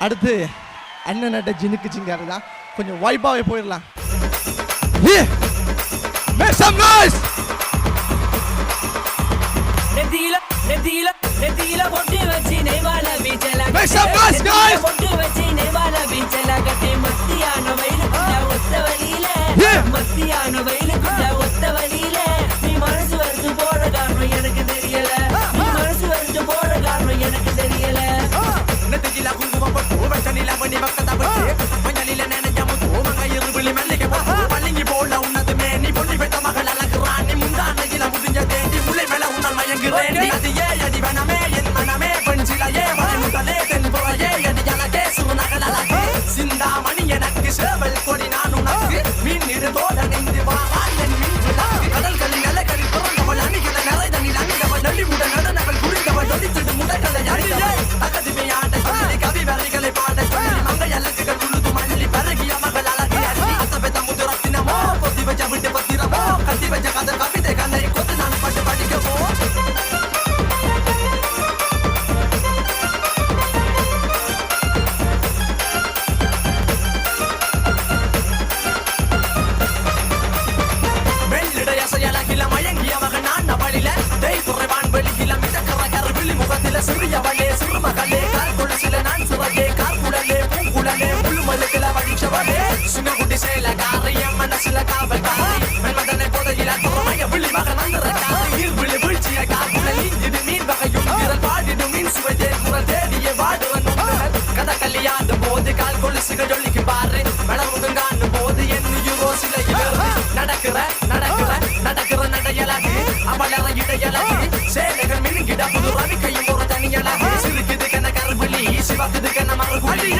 அடுத்து அண்ணன் நட்ட ஜினுக்கு சிங்காரு தான் கொஞ்சம் வைப்பாவே போயிடலாம். Make some noise. நெத்தியில பொட்டு வச்சி நெய்வால பீச்சல Make some noise guys. பொட்டு வச்சி நெய்வால பீச்சல கட்டி மத்தியான வெயிலுக்குள்ள ஒத்த வழியில மத்தியான வெயிலுக்குள்ள ஒத்த வழியில நீ மனசு வந்து போற காரணம் எனக்கு தெரியல. நீ மனசு வந்து போற காரணம் எனக்கு தெரியல. நெத்தியில குங்குமம் போட்டு வெச்சனில பண்ணி பக்கத்த போட்டு மஞ்சளில நனைஞ்ச முத்து மங்கையிரு விழி மல்லிகை போட்டு பள்ளிங்கி போல உன்னதுமே நீ பொண்ணி பெற்ற மகள் அழகுறான் நீ முந்தானையில முடிஞ்ச தேடி முல்லை மேல உன்னால் மயங்குறேன் அது அடி வனமே என் மனமே பெண்சிலையே வளைமுதலே தென்புறையே அடி எனக்கே சுருநகல் அழகு சிந்தாமணி எனக்கு சேவல் கொடி நான் உனக்கு மீன் இடுதோட நின்று வாரான் என் மீன் விழாக்கு கடல்களில் நிலக்கரில் பிறந்தவள் அணிகளை நிறைதனில் அணிந்தவள் நலிவுடன் நடனவள் புரிந்தவள் ஒளித்திடும் முடைகளை அறிந்தவள் அகதிமை ஆட சொல்லி கவி வரிகளை பாட சொல்லி மங்கை அழகுகள் உழுது மல்லி பருகிய மகள் அழகு அள்ளி அசபெத்த முதுரத்தினமோ பொத்தி வச்ச விட்டு பத்திரமோ கட்டி வச்ச கதை கவிதைகளை கொத்து நான் பட்டு படிக்கவோ சிறியவளே சிறுமகளே கால்குள்ள சில நான் சிறையே கால்குடலே பூங்குடலே முழுமலுக்குல வடிச்சவளே சின்னகுட்டி சேல காரியம் மனசுல காவல் காரி மன்மதனை போதையில துறமைய விழி மகன் வந்திருக்காரு ஈர்விழி வீழ்ச்சிய கால்குடல் இது மீன் வகையும் விரல் பாடிடும் மீன் சுவையே குரல் தேடிய வாடுவன் கதை கல்லியாடும் போது கால் கொலுசுகள் ஜொல்லிக்கு பாரு வளமுகம் காணும் போது என் யூரோ சிலையில் நடக்கிற நடக்கிற நடக்கிற நடையலகு அவளற இடையலகு சேலைகள் மினுங்கிட புது ரவிக்கையும் ஒரு தனியலகு சிறுக்குது கன கருவிழி சிவக்குது கன மறுகுழி